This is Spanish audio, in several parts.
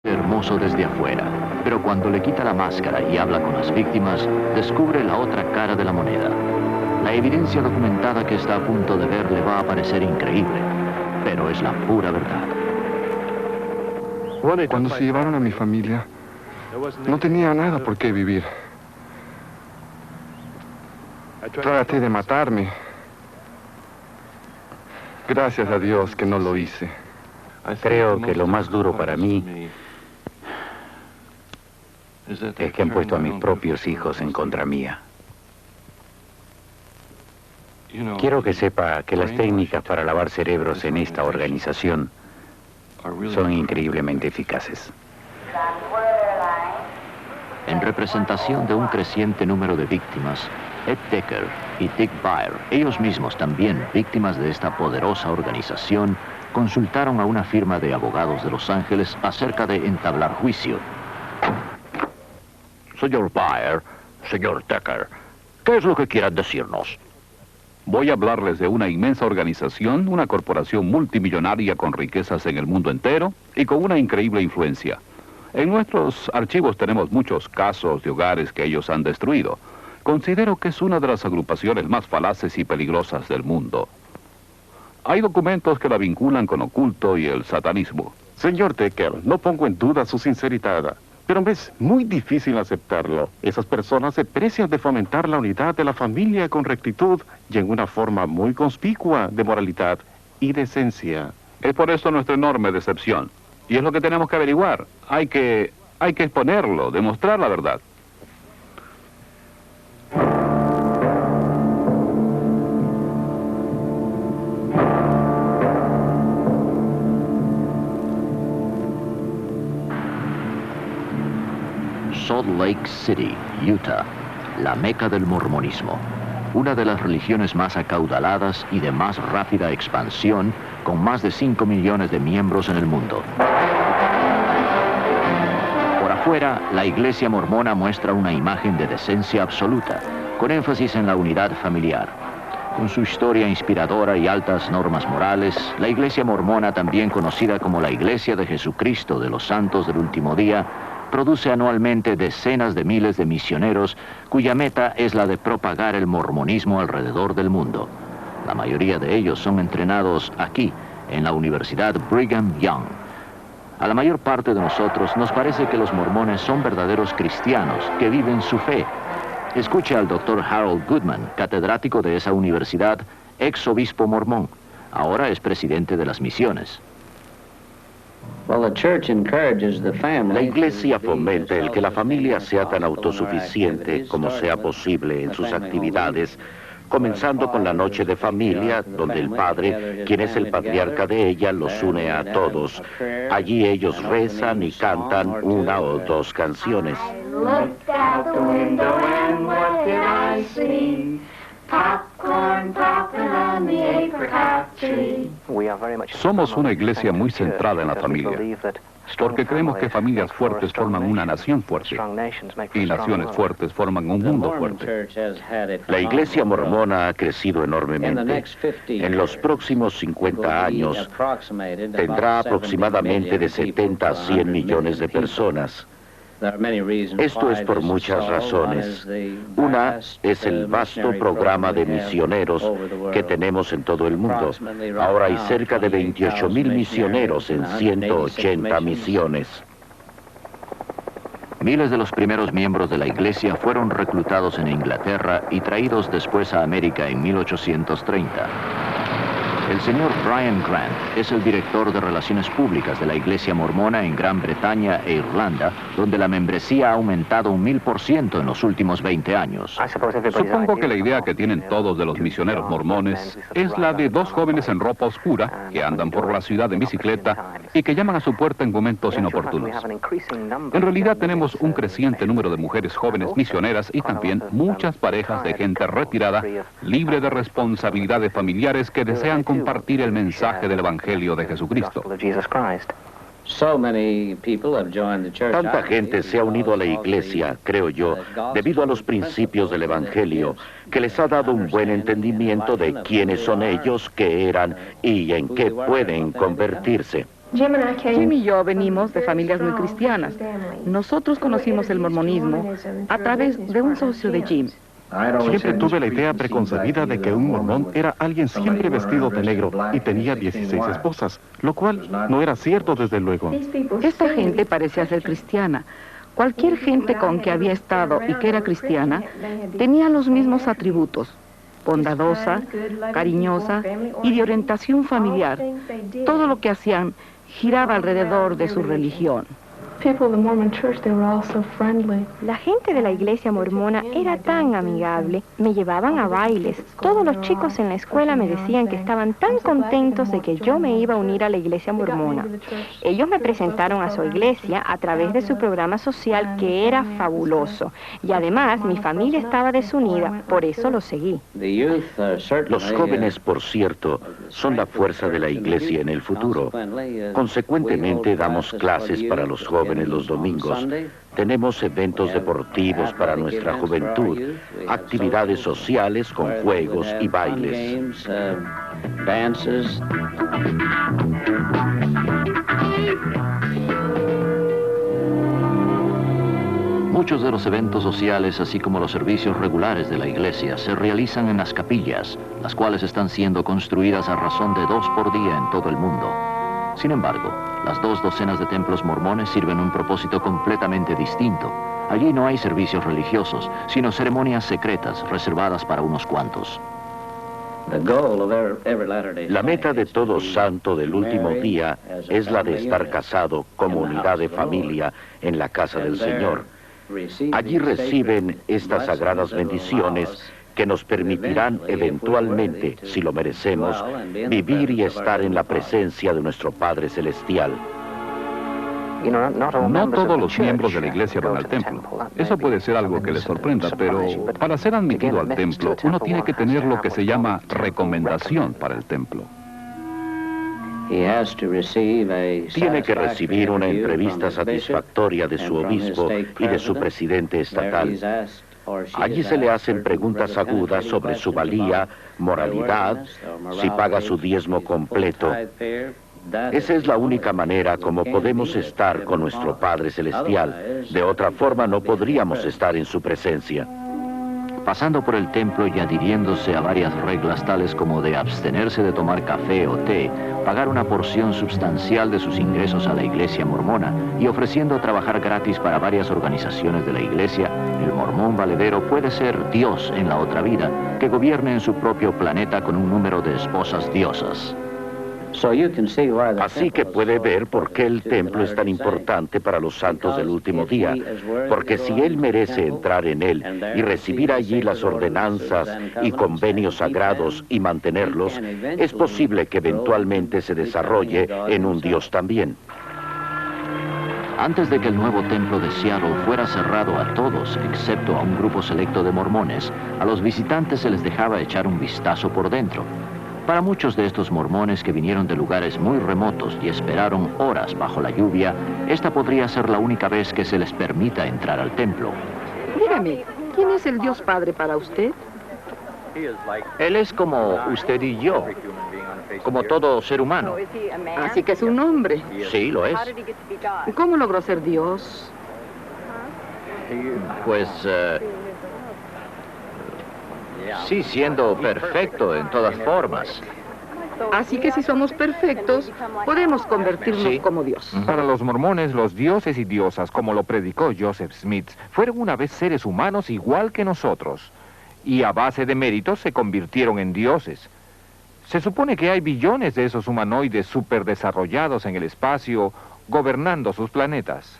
Hermoso desde afuera, pero cuando le quita la máscara y habla con las víctimas, descubre la otra cara de la moneda. La evidencia documentada que está a punto de ver le va a parecer increíble, pero es la pura verdad. Cuando se llevaron a mi familia, no tenía nada por qué vivir. Traté de matarme. Gracias a Dios que no lo hice. Creo que lo más duro para mí es que han puesto a mis propios hijos en contra mía. Quiero que sepa que las técnicas para lavar cerebros en esta organización son increíblemente eficaces. En representación de un creciente número de víctimas, Ed Decker y Dick Baer, ellos mismos también víctimas de esta poderosa organización, consultaron a una firma de abogados de Los Ángeles acerca de entablar juicio. Señor Baer, señor Decker, ¿qué es lo que quieran decirnos? Voy a hablarles de una inmensa organización, una corporación multimillonaria con riquezas en el mundo entero y con una increíble influencia. En nuestros archivos tenemos muchos casos de hogares que ellos han destruido. Considero que es una de las agrupaciones más falaces y peligrosas del mundo. Hay documentos que la vinculan con oculto y el satanismo. Señor Decker, no pongo en duda su sinceridad, pero me es muy difícil aceptarlo. Esas personas se precian de fomentar la unidad de la familia con rectitud y en una forma muy conspicua de moralidad y decencia. Es por eso nuestra enorme decepción. Y es lo que tenemos que averiguar. Hay que exponerlo, demostrar la verdad. Salt Lake City, Utah, la meca del mormonismo, una de las religiones más acaudaladas y de más rápida expansión, con más de 5 millones de miembros en el mundo. Por afuera, la iglesia mormona muestra una imagen de decencia absoluta, con énfasis en la unidad familiar. Con su historia inspiradora y altas normas morales, la iglesia mormona, también conocida como la Iglesia de Jesucristo de los Santos del Último Día, produce anualmente decenas de miles de misioneros cuya meta es la de propagar el mormonismo alrededor del mundo. La mayoría de ellos son entrenados aquí, en la Universidad Brigham Young. A la mayor parte de nosotros nos parece que los mormones son verdaderos cristianos que viven su fe. Escuche al Dr. Harold Goodman, catedrático de esa universidad, ex obispo mormón. Ahora es presidente de las misiones. La iglesia fomenta el que la familia sea tan autosuficiente como sea posible en sus actividades, comenzando con la noche de familia, donde el padre, quien es el patriarca de ella, los une a todos. Allí ellos rezan y cantan una o dos canciones. Somos una iglesia muy centrada en la familia, porque creemos que familias fuertes forman una nación fuerte, y naciones fuertes forman un mundo fuerte. La iglesia mormona ha crecido enormemente. En los próximos 50 años tendrá aproximadamente de 70 a 100 millones de personas. Esto es por muchas razones. Una es el vasto programa de misioneros que tenemos en todo el mundo. Ahora hay cerca de 28,000 misioneros en 180 misiones. Miles de los primeros miembros de la iglesia fueron reclutados en Inglaterra y traídos después a América en 1830. El señor Brian Grant es el director de Relaciones Públicas de la Iglesia Mormona en Gran Bretaña e Irlanda, donde la membresía ha aumentado un 1000% en los últimos 20 años. Supongo que la idea que tienen todos de los misioneros mormones es la de dos jóvenes en ropa oscura que andan por la ciudad en bicicleta y que llaman a su puerta en momentos inoportunos. En realidad tenemos un creciente número de mujeres jóvenes misioneras y también muchas parejas de gente retirada, libre de responsabilidades familiares que desean compartir el mensaje del Evangelio de Jesucristo. Tanta gente se ha unido a la iglesia, creo yo, debido a los principios del Evangelio, que les ha dado un buen entendimiento de quiénes son ellos, qué eran y en qué pueden convertirse. Jim y yo venimos de familias muy cristianas. Nosotros conocimos el mormonismo a través de un socio de Jim. Siempre tuve la idea preconcebida de que un mormón era alguien siempre vestido de negro y tenía 16 esposas, lo cual no era cierto desde luego. Esta gente parecía ser cristiana. Cualquier gente con que había estado y que era cristiana tenía los mismos atributos: bondadosa, cariñosa y de orientación familiar. Todo lo que hacían giraba alrededor de su religión. La gente de la iglesia mormona era tan amigable, me llevaban a bailes. Todos los chicos en la escuela me decían que estaban tan contentos de que yo me iba a unir a la iglesia mormona. Ellos me presentaron a su iglesia a través de su programa social, que era fabuloso. Y además mi familia estaba desunida, por eso lo seguí. Los jóvenes, por cierto, son la fuerza de la iglesia en el futuro. Consecuentemente, damos clases para los jóvenes los domingos. Tenemos eventos deportivos para nuestra juventud, actividades sociales con juegos y bailes. Muchos de los eventos sociales, así como los servicios regulares de la iglesia, se realizan en las capillas, las cuales están siendo construidas a razón de 2 por día en todo el mundo. Sin embargo, las 2 docenas de templos mormones sirven un propósito completamente distinto. Allí no hay servicios religiosos, sino ceremonias secretas reservadas para unos cuantos. La meta de todo santo del último día es la de estar casado como unidad de familia en la casa del Señor. Allí reciben estas sagradas bendiciones que nos permitirán eventualmente, si lo merecemos, vivir y estar en la presencia de nuestro Padre Celestial. No todos los miembros de la iglesia van al templo. Eso puede ser algo que les sorprenda, pero para ser admitido al templo, uno tiene que tener lo que se llama recomendación para el templo. Tiene que recibir una entrevista satisfactoria de su obispo y de su presidente estatal. Allí se le hacen preguntas agudas sobre su valía, moralidad, si paga su diezmo completo. Esa es la única manera como podemos estar con nuestro Padre Celestial. De otra forma no podríamos estar en su presencia. Pasando por el templo y adhiriéndose a varias reglas tales como de abstenerse de tomar café o té, pagar una porción sustancial de sus ingresos a la iglesia mormona y ofreciendo trabajar gratis para varias organizaciones de la iglesia, el mormón valedero puede ser Dios en la otra vida, que gobierne en su propio planeta con un número de esposas diosas. Así que puede ver por qué el templo es tan importante para los santos del último día, porque si él merece entrar en él y recibir allí las ordenanzas y convenios sagrados y mantenerlos, es posible que eventualmente se desarrolle en un Dios también. Antes de que el nuevo templo de Seattle fuera cerrado a todos, excepto a un grupo selecto de mormones, a los visitantes se les dejaba echar un vistazo por dentro. Para muchos de estos mormones que vinieron de lugares muy remotos y esperaron horas bajo la lluvia, esta podría ser la única vez que se les permita entrar al templo. Dígame, ¿quién es el Dios Padre para usted? Él es como usted y yo, como todo ser humano. Así que es un hombre. Sí, lo es. ¿Cómo logró ser Dios? Pues, sí, siendo perfecto en todas formas. Así que si somos perfectos, podemos convertirnos como Dios. Para los mormones, los dioses y diosas, como lo predicó Joseph Smith, fueron una vez seres humanos igual que nosotros. Y a base de méritos se convirtieron en dioses. Se supone que hay billones de esos humanoides superdesarrollados en el espacio, gobernando sus planetas.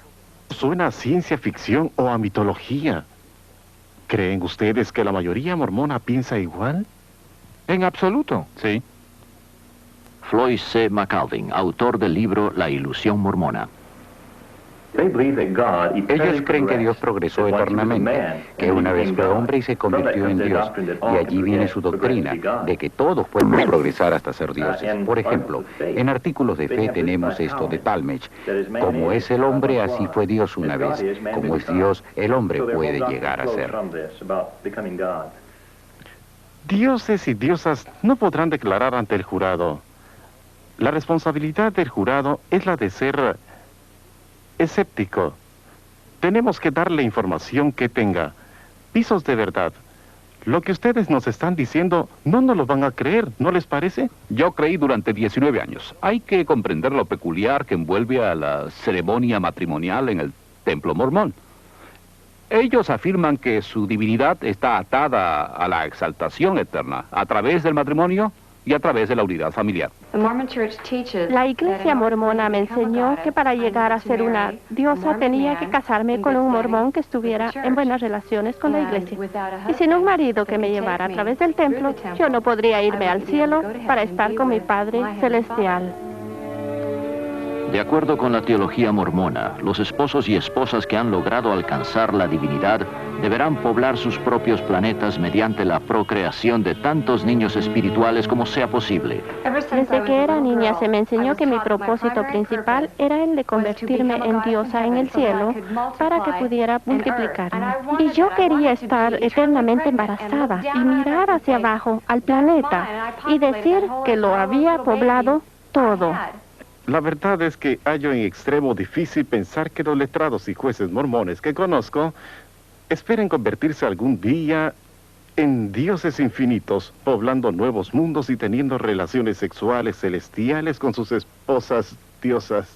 Suena a ciencia ficción o a mitología. ¿Creen ustedes que la mayoría mormona piensa igual? En absoluto. Sí. Floyd C. McAlvin, autor del libro La ilusión mormona. Ellos creen que Dios progresó eternamente, que una vez fue hombre y se convirtió en Dios. Y allí viene su doctrina, de que todos pueden progresar hasta ser dioses. Por ejemplo, en artículos de fe tenemos esto de Talmage. Como es el hombre, así fue Dios una vez. Como es Dios, el hombre puede llegar a ser. Dioses y diosas no podrán declarar ante el jurado: La responsabilidad del jurado es la de ser escéptico. Tenemos que darle información que tenga pisos de verdad. Lo que ustedes nos están diciendo no nos lo van a creer, ¿no les parece? Yo creí durante 19 años. Hay que comprender lo peculiar que envuelve a la ceremonia matrimonial en el templo mormón. Ellos afirman que su divinidad está atada a la exaltación eterna a través del matrimonio y a través de la unidad familiar. La iglesia mormona me enseñó que para llegar a ser una diosa tenía que casarme con un mormón que estuviera en buenas relaciones con la iglesia. Y sin un marido que me llevara a través del templo, yo no podría irme al cielo para estar con mi Padre Celestial. De acuerdo con la teología mormona, los esposos y esposas que han logrado alcanzar la divinidad deberán poblar sus propios planetas mediante la procreación de tantos niños espirituales como sea posible. Desde que era niña se me enseñó que mi propósito principal era el de convertirme en diosa en el cielo para que pudiera multiplicarme. Y yo quería estar eternamente embarazada y mirar hacia abajo al planeta y decir que lo había poblado todo. La verdad es que hallo en extremo difícil pensar que los letrados y jueces mormones que conozco esperen convertirse algún día en dioses infinitos, poblando nuevos mundos y teniendo relaciones sexuales celestiales con sus esposas diosas.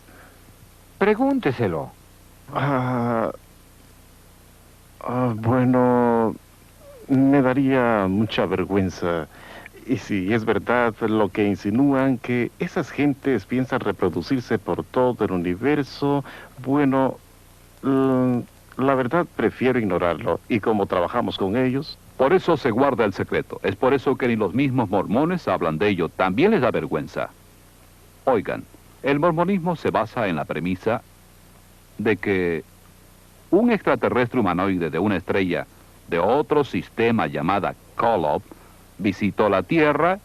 Pregúnteselo. Bueno, me daría mucha vergüenza. Y si es verdad lo que insinúan, que esas gentes piensan reproducirse por todo el universo, bueno, la verdad prefiero ignorarlo. Y como trabajamos con ellos... Por eso se guarda el secreto. Es por eso que ni los mismos mormones hablan de ello. También les da vergüenza. Oigan, el mormonismo se basa en la premisa de que un extraterrestre humanoide de una estrella de otro sistema llamada Kolob visitó la Tierra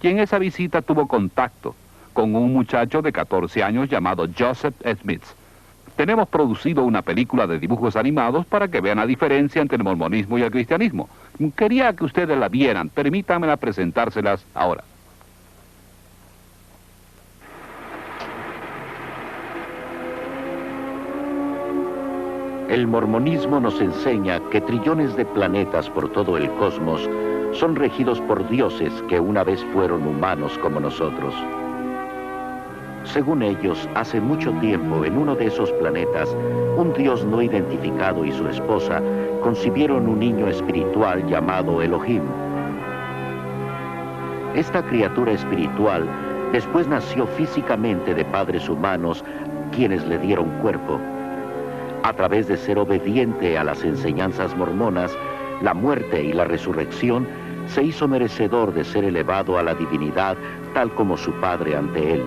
y en esa visita tuvo contacto con un muchacho de 14 años llamado Joseph Smith. Tenemos producido una película de dibujos animados para que vean la diferencia entre el mormonismo y el cristianismo. Quería que ustedes la vieran. Permítanme presentárselas ahora. El mormonismo nos enseña que trillones de planetas por todo el cosmos son regidos por dioses que una vez fueron humanos como nosotros. Según ellos, hace mucho tiempo en uno de esos planetas, un dios no identificado y su esposa concibieron un niño espiritual llamado Elohim. Esta criatura espiritual después nació físicamente de padres humanos, quienes le dieron cuerpo. A través de ser obediente a las enseñanzas mormonas, la muerte y la resurrección, se hizo merecedor de ser elevado a la divinidad tal como su padre ante él.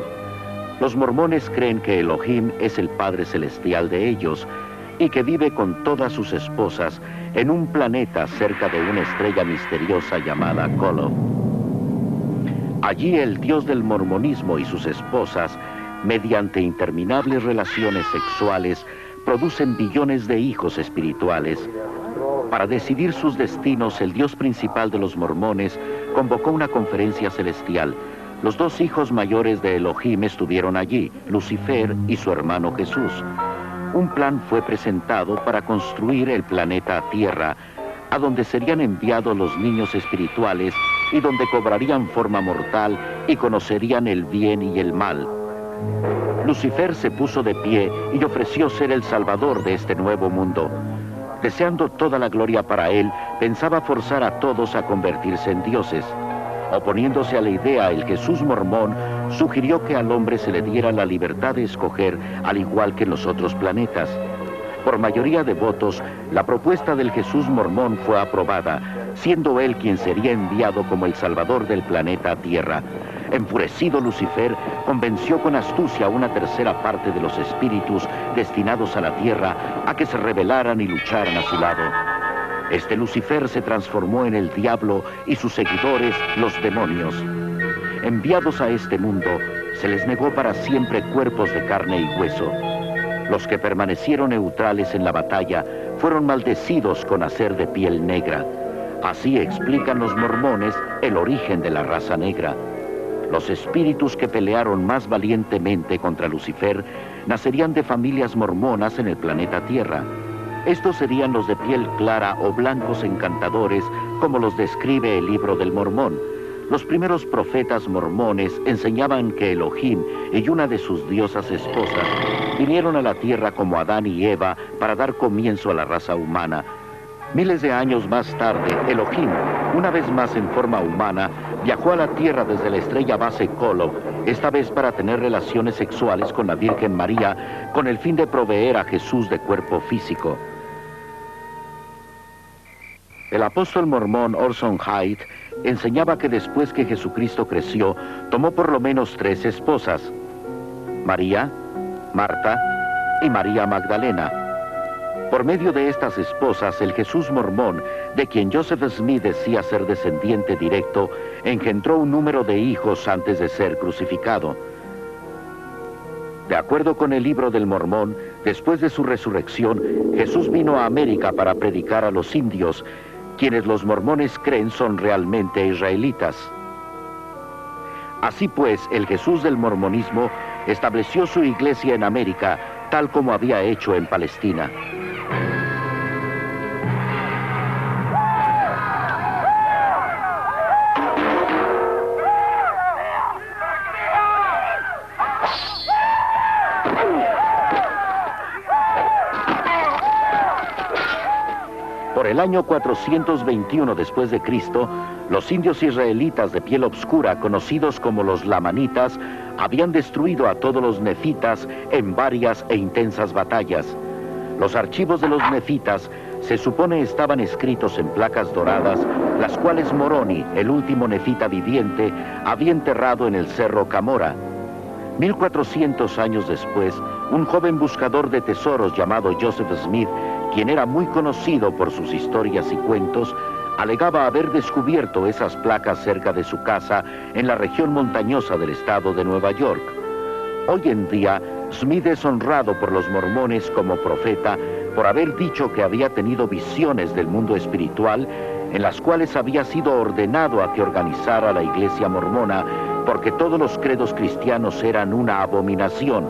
Los mormones creen que Elohim es el Padre Celestial de ellos y que vive con todas sus esposas en un planeta cerca de una estrella misteriosa llamada Kolob. Allí el Dios del mormonismo y sus esposas, mediante interminables relaciones sexuales, producen billones de hijos espirituales. Para decidir sus destinos, el Dios principal de los mormones convocó una conferencia celestial. Los dos hijos mayores de Elohim estuvieron allí, Lucifer y su hermano Jesús. Un plan fue presentado para construir el planeta Tierra, a donde serían enviados los niños espirituales y donde cobrarían forma mortal y conocerían el bien y el mal. Lucifer se puso de pie y ofreció ser el salvador de este nuevo mundo. Deseando toda la gloria para él, pensaba forzar a todos a convertirse en dioses. Oponiéndose a la idea, el Jesús mormón sugirió que al hombre se le diera la libertad de escoger, al igual que en los otros planetas. Por mayoría de votos, la propuesta del Jesús mormón fue aprobada, siendo él quien sería enviado como el salvador del planeta Tierra. Enfurecido, Lucifer convenció con astucia a una tercera parte de los espíritus destinados a la Tierra a que se rebelaran y lucharan a su lado. Este Lucifer se transformó en el diablo y sus seguidores, los demonios. Enviados a este mundo, se les negó para siempre cuerpos de carne y hueso. Los que permanecieron neutrales en la batalla fueron maldecidos con hacer de piel negra. Así explican los mormones el origen de la raza negra. Los espíritus que pelearon más valientemente contra Lucifer nacerían de familias mormonas en el planeta Tierra. Estos serían los de piel clara o blancos encantadores, como los describe el Libro del Mormón. Los primeros profetas mormones enseñaban que Elohim y una de sus diosas esposas vinieron a la tierra como Adán y Eva para dar comienzo a la raza humana. Miles de años más tarde, Elohim, una vez más en forma humana, viajó a la tierra desde la estrella base Kolob, esta vez para tener relaciones sexuales con la Virgen María, con el fin de proveer a Jesús de cuerpo físico. El apóstol mormón Orson Hyde enseñaba que después que Jesucristo creció, tomó por lo menos 3 esposas: María, Marta y María Magdalena. Por medio de estas esposas, el Jesús mormón, de quien Joseph Smith decía ser descendiente directo, engendró un número de hijos antes de ser crucificado. De acuerdo con el Libro del Mormón, después de su resurrección, Jesús vino a América para predicar a los indios, quienes los mormones creen son realmente israelitas. Así pues, el Jesús del mormonismo estableció su iglesia en América, tal como había hecho en Palestina. Por el año 421 después de Cristo, los indios israelitas de piel oscura, conocidos como los lamanitas, habían destruido a todos los nefitas en varias e intensas batallas. Los archivos de los nefitas se supone estaban escritos en placas doradas, las cuales Moroni, el último nefita viviente, había enterrado en el cerro Camora. 1400 años después, un joven buscador de tesoros llamado Joseph Smith, quien era muy conocido por sus historias y cuentos, alegaba haber descubierto esas placas cerca de su casa en la región montañosa del estado de Nueva York. Hoy en día, Smith es honrado por los mormones como profeta por haber dicho que había tenido visiones del mundo espiritual en las cuales había sido ordenado a que organizara la iglesia mormona porque todos los credos cristianos eran una abominación.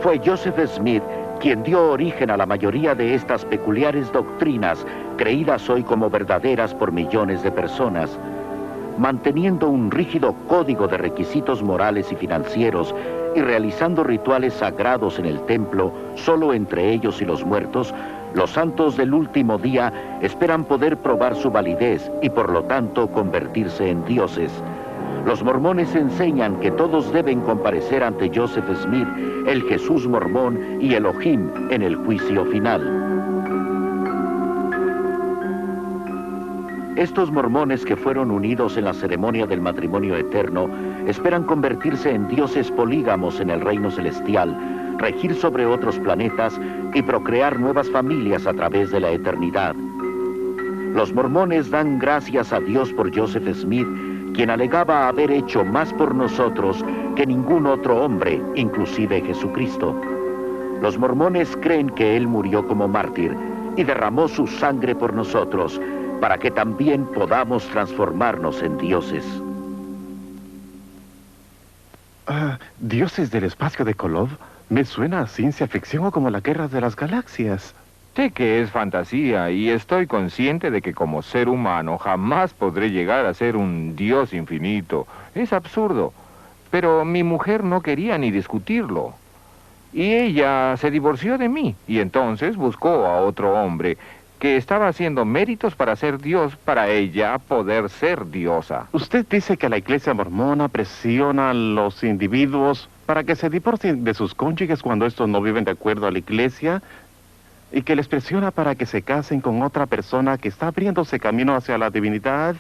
Fue Joseph Smith quien dio origen a la mayoría de estas peculiares doctrinas, creídas hoy como verdaderas por millones de personas. Manteniendo un rígido código de requisitos morales y financieros y realizando rituales sagrados en el templo, solo entre ellos y los muertos, los santos del último día esperan poder probar su validez y por lo tanto convertirse en dioses. Los mormones enseñan que todos deben comparecer ante Joseph Smith, el Jesús mormón y Elohim en el juicio final. Estos mormones que fueron unidos en la ceremonia del matrimonio eterno esperan convertirse en dioses polígamos en el reino celestial, regir sobre otros planetas y procrear nuevas familias a través de la eternidad. Los mormones dan gracias a Dios por Joseph Smith, quien alegaba haber hecho más por nosotros que ningún otro hombre, inclusive Jesucristo. Los mormones creen que él murió como mártir y derramó su sangre por nosotros, para que también podamos transformarnos en dioses. ¿Dioses del espacio de Kolob? Me suena a ciencia ficción o como la guerra de las galaxias. Sé que es fantasía y estoy consciente de que como ser humano jamás podré llegar a ser un dios infinito. Es absurdo. Pero mi mujer no quería ni discutirlo. Y ella se divorció de mí y entonces buscó a otro hombre que estaba haciendo méritos para ser Dios, para ella poder ser diosa. Usted dice que la iglesia mormona presiona a los individuos para que se divorcien de sus cónyuges cuando estos no viven de acuerdo a la iglesia y que les presiona para que se casen con otra persona que está abriéndose camino hacia la divinidad.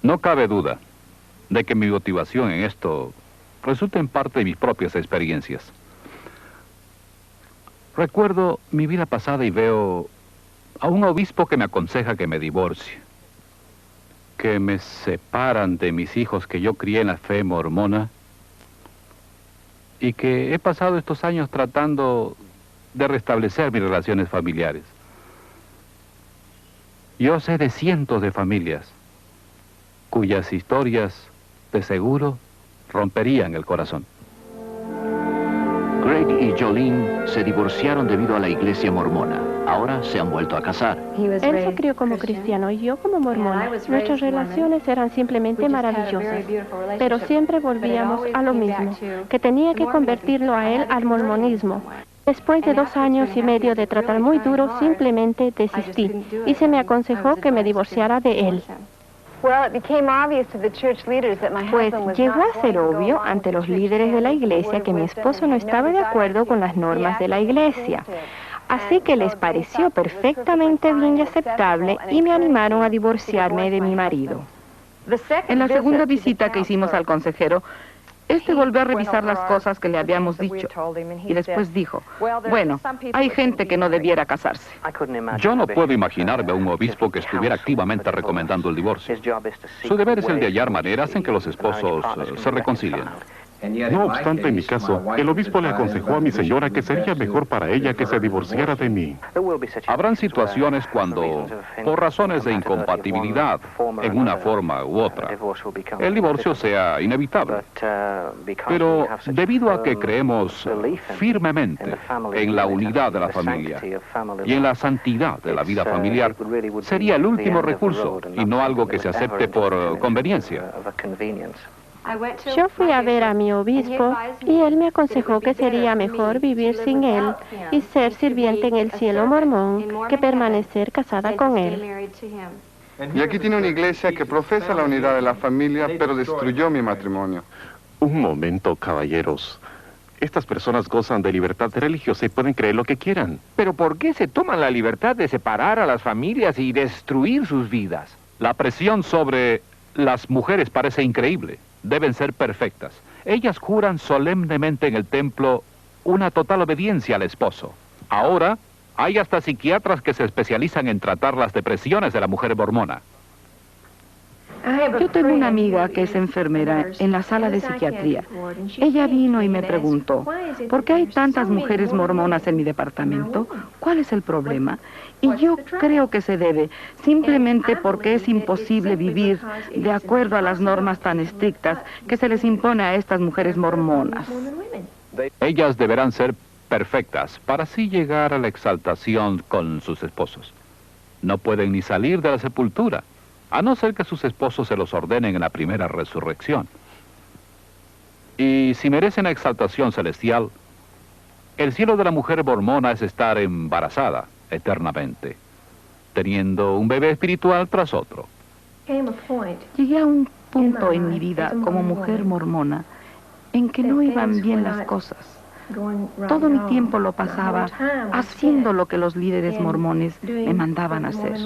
No cabe duda de que mi motivación en esto resulta en parte de mis propias experiencias. Recuerdo mi vida pasada y veo a un obispo que me aconseja que me divorcie, que me separan de mis hijos que yo crié en la fe mormona y que he pasado estos años tratando de restablecer mis relaciones familiares. Yo sé de cientos de familias cuyas historias de seguro romperían el corazón. Greg y Jolene se divorciaron debido a la iglesia mormona. Ahora se han vuelto a casar. Él se crió como cristiano y yo como mormona. Nuestras relaciones eran simplemente maravillosas, pero siempre volvíamos a lo mismo, que tenía que convertirlo a él al mormonismo. Después de 2 años y medio de tratar muy duro, simplemente desistí y se me aconsejó que me divorciara de él. Pues llegó a ser obvio ante los líderes de la iglesia que mi esposo no estaba de acuerdo con las normas de la iglesia. Así que les pareció perfectamente bien y aceptable y me animaron a divorciarme de mi marido. En la segunda visita que hicimos al consejero, volvió a revisar las cosas que le habíamos dicho y después dijo, bueno, hay gente que no debiera casarse. Yo no puedo imaginarme a un obispo que estuviera activamente recomendando el divorcio. Su deber es el de hallar maneras en que los esposos se reconcilien. No obstante, en mi caso, el obispo le aconsejó a mi señora que sería mejor para ella que se divorciara de mí. Habrán situaciones cuando, por razones de incompatibilidad, en una forma u otra, el divorcio sea inevitable. Pero debido a que creemos firmemente en la unidad de la familia y en la santidad de la vida familiar, sería el último recurso y no algo que se acepte por conveniencia. Yo fui a ver a mi obispo y él me aconsejó que sería mejor vivir sin él y ser sirviente en el cielo mormón que permanecer casada con él. Y aquí tiene una iglesia que profesa la unidad de la familia, pero destruyó mi matrimonio. Un momento, caballeros. Estas personas gozan de libertad religiosa y pueden creer lo que quieran. Pero ¿por qué se toman la libertad de separar a las familias y destruir sus vidas? La presión sobre las mujeres parece increíble. Deben ser perfectas. Ellas juran solemnemente en el templo una total obediencia al esposo. Ahora, hay hasta psiquiatras que se especializan en tratar las depresiones de la mujer mormona. Yo tengo una amiga que es enfermera en la sala de psiquiatría. Ella vino y me preguntó, ¿por qué hay tantas mujeres mormonas en mi departamento? ¿Cuál es el problema? Y yo creo que se debe simplemente porque es imposible vivir de acuerdo a las normas tan estrictas que se les impone a estas mujeres mormonas. Ellas deberán ser perfectas para así llegar a la exaltación con sus esposos. No pueden ni salir de la sepultura, a no ser que sus esposos se los ordenen en la primera resurrección. Y si merecen la exaltación celestial, el cielo de la mujer mormona es estar embarazada eternamente, teniendo un bebé espiritual tras otro. Llegué a un punto en mi vida como mujer mormona en que no iban bien las cosas. Todo mi tiempo lo pasaba haciendo lo que los líderes mormones me mandaban hacer.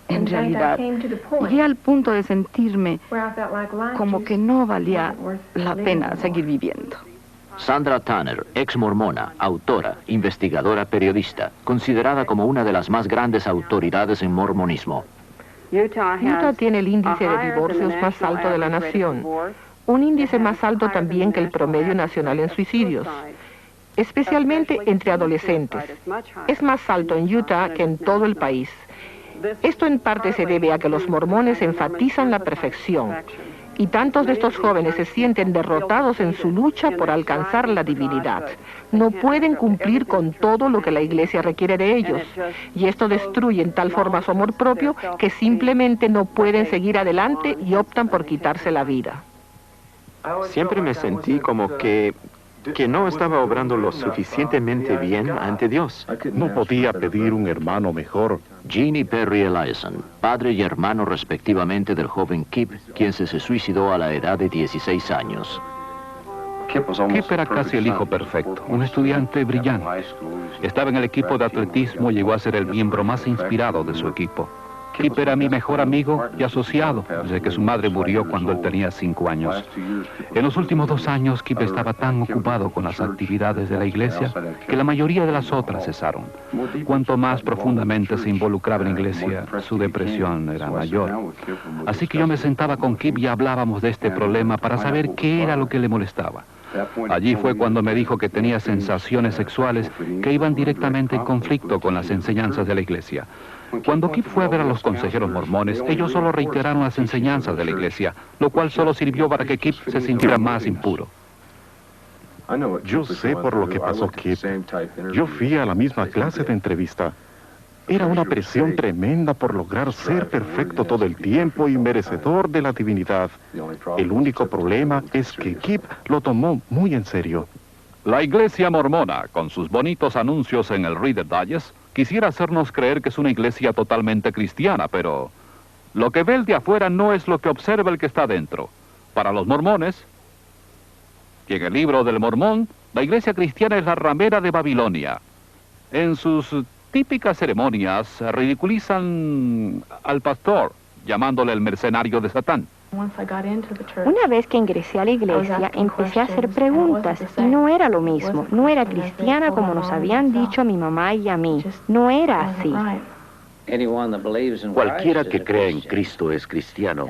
En realidad, llegué al punto de sentirme como que no valía la pena seguir viviendo. Sandra Tanner, ex mormona, autora, investigadora, periodista, considerada como una de las más grandes autoridades en mormonismo. Utah tiene el índice de divorcios más alto de la nación, un índice más alto también que el promedio nacional en suicidios, especialmente entre adolescentes. Es más alto en Utah que en todo el país. Esto en parte se debe a que los mormones enfatizan la perfección, y tantos de estos jóvenes se sienten derrotados en su lucha por alcanzar la divinidad. No pueden cumplir con todo lo que la iglesia requiere de ellos, y esto destruye en tal forma su amor propio que simplemente no pueden seguir adelante y optan por quitarse la vida. Siempre me sentí como que no estaba obrando lo suficientemente bien ante Dios. No podía pedir un hermano mejor. Gene y Perry Eliason, padre y hermano respectivamente del joven Kip, quien se suicidó a la edad de 16 años. Kip era casi el hijo perfecto, un estudiante brillante. Estaba en el equipo de atletismo y llegó a ser el miembro más inspirado de su equipo. Kip era mi mejor amigo y asociado, desde que su madre murió cuando él tenía 5 años. En los últimos 2 años, Kip estaba tan ocupado con las actividades de la iglesia que la mayoría de las otras cesaron. Cuanto más profundamente se involucraba en la iglesia, su depresión era mayor. Así que yo me sentaba con Kip y hablábamos de este problema para saber qué era lo que le molestaba. Allí fue cuando me dijo que tenía sensaciones sexuales que iban directamente en conflicto con las enseñanzas de la iglesia. Cuando Kip fue a ver a los consejeros mormones, ellos solo reiteraron las enseñanzas de la iglesia, lo cual solo sirvió para que Kip se sintiera más impuro. Yo sé por lo que pasó Kip. Yo fui a la misma clase de entrevista. Era una presión tremenda por lograr ser perfecto todo el tiempo y merecedor de la divinidad. El único problema es que Kip lo tomó muy en serio. La iglesia mormona, con sus bonitos anuncios en el Reader Digest, quisiera hacernos creer que es una iglesia totalmente cristiana, pero lo que ve el de afuera no es lo que observa el que está dentro. Para los mormones, y en el libro del Mormón, la iglesia cristiana es la ramera de Babilonia. En sus típicas ceremonias ridiculizan al pastor, llamándole el mercenario de Satán. Una vez que ingresé a la iglesia, empecé a hacer preguntas y no era lo mismo. No era cristiana como nos habían dicho a mi mamá y a mí. No era así. Cualquiera que crea en Cristo es cristiano,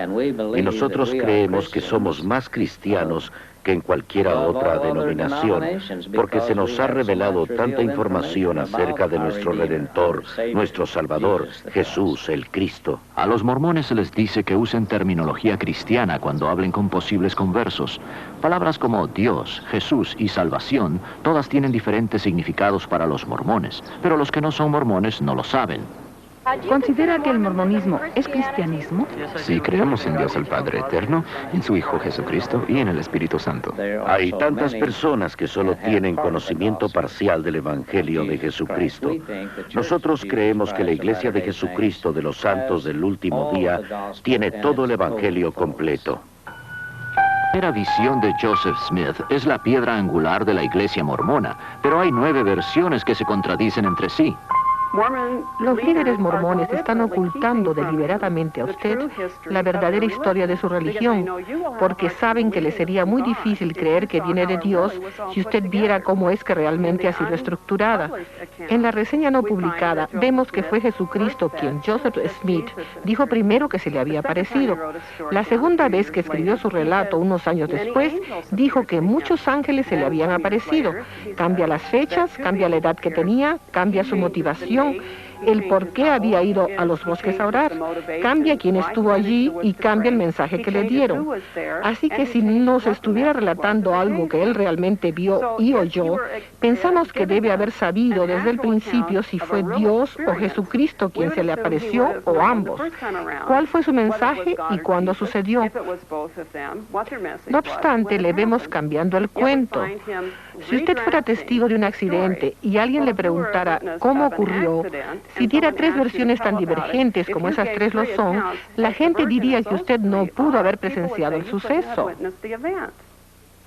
y nosotros creemos que somos más cristianos que en cualquiera otra denominación, porque se nos ha revelado tanta información acerca de nuestro Redentor, nuestro Salvador, Jesús, el Cristo. A los mormones se les dice que usen terminología cristiana cuando hablen con posibles conversos. Palabras como Dios, Jesús y salvación, todas tienen diferentes significados para los mormones, pero los que no son mormones no lo saben. ¿Considera que el mormonismo es cristianismo? Sí, creemos en Dios el Padre Eterno, en su Hijo Jesucristo y en el Espíritu Santo. Hay tantas personas que solo tienen conocimiento parcial del Evangelio de Jesucristo. Nosotros creemos que la Iglesia de Jesucristo de los Santos del Último Día tiene todo el Evangelio completo. La primera visión de Joseph Smith es la piedra angular de la iglesia mormona, pero hay 9 versiones que se contradicen entre sí. Los líderes mormones están ocultando deliberadamente a usted la verdadera historia de su religión, porque saben que le sería muy difícil creer que viene de Dios si usted viera cómo es que realmente ha sido estructurada. En la reseña no publicada vemos que fue Jesucristo quien Joseph Smith dijo primero que se le había aparecido. La segunda vez que escribió su relato unos años después, dijo que muchos ángeles se le habían aparecido. Cambia las fechas, cambia la edad que tenía, cambia su motivación, el por qué había ido a los bosques a orar, cambia quién estuvo allí y cambia el mensaje que le dieron. Así que si nos estuviera relatando algo que él realmente vio y oyó, pensamos que debe haber sabido desde el principio si fue Dios o Jesucristo quien se le apareció o ambos. ¿Cuál fue su mensaje y cuándo sucedió? No obstante, le vemos cambiando el cuento. Si usted fuera testigo de un accidente y alguien le preguntara cómo ocurrió, si diera 3 versiones tan divergentes como esas 3 lo son, la gente diría que usted no pudo haber presenciado el suceso.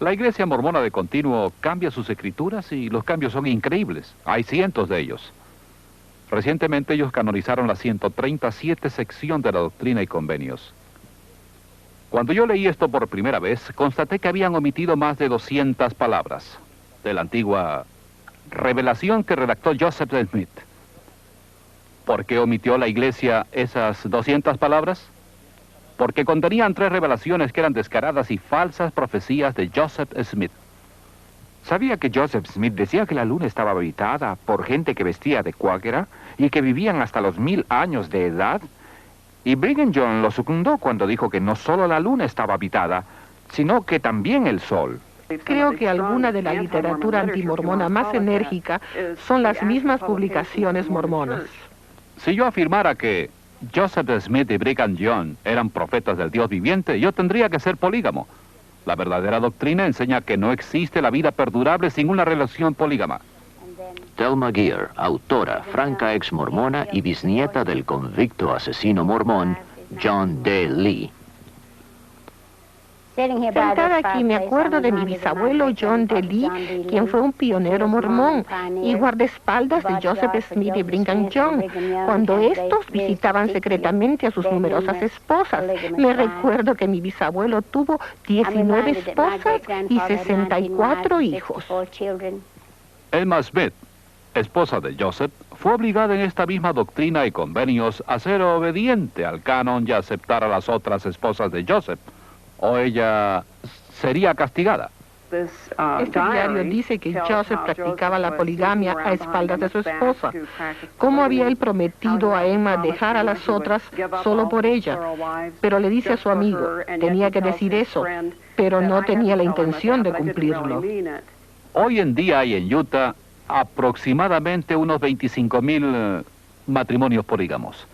La iglesia mormona de continuo cambia sus escrituras y los cambios son increíbles. Hay cientos de ellos. Recientemente ellos canonizaron la 137 sección de la Doctrina y Convenios. Cuando yo leí esto por primera vez, constaté que habían omitido más de 200 palabras de la antigua revelación que redactó Joseph Smith. ¿Por qué omitió la iglesia esas 200 palabras? Porque contenían 3 revelaciones que eran descaradas y falsas profecías de Joseph Smith. ¿Sabía que Joseph Smith decía que la luna estaba habitada por gente que vestía de cuáquera y que vivían hasta los 1000 años de edad? Y Brigham Young lo secundó cuando dijo que no solo la luna estaba habitada, sino que también el sol. Creo que alguna de la literatura antimormona más enérgica son las mismas publicaciones mormonas. Si yo afirmara que Joseph Smith y Brigham Young eran profetas del Dios viviente, yo tendría que ser polígamo. La verdadera doctrina enseña que no existe la vida perdurable sin una relación polígama. Thelma Gear, autora, franca ex mormona y bisnieta del convicto asesino mormón John D. Lee. Sentada aquí me acuerdo de mi bisabuelo John D. Lee, quien fue un pionero mormón y guardaespaldas de Joseph Smith y Brigham Young, cuando estos visitaban secretamente a sus numerosas esposas. Me recuerdo que mi bisabuelo tuvo 19 esposas y 64 hijos. Emma Smith, esposa de Joseph, fue obligada en esta misma doctrina y convenios a ser obediente al canon y a aceptar a las otras esposas de Joseph, o ella sería castigada. Este diario dice que Joseph practicaba la poligamia a espaldas de su esposa. ¿Cómo había él prometido a Emma dejar a las otras solo por ella? Pero le dice a su amigo, tenía que decir eso, pero no tenía la intención de cumplirlo. Hoy en día hay en Utah aproximadamente unos 25,000 matrimonios polígamos.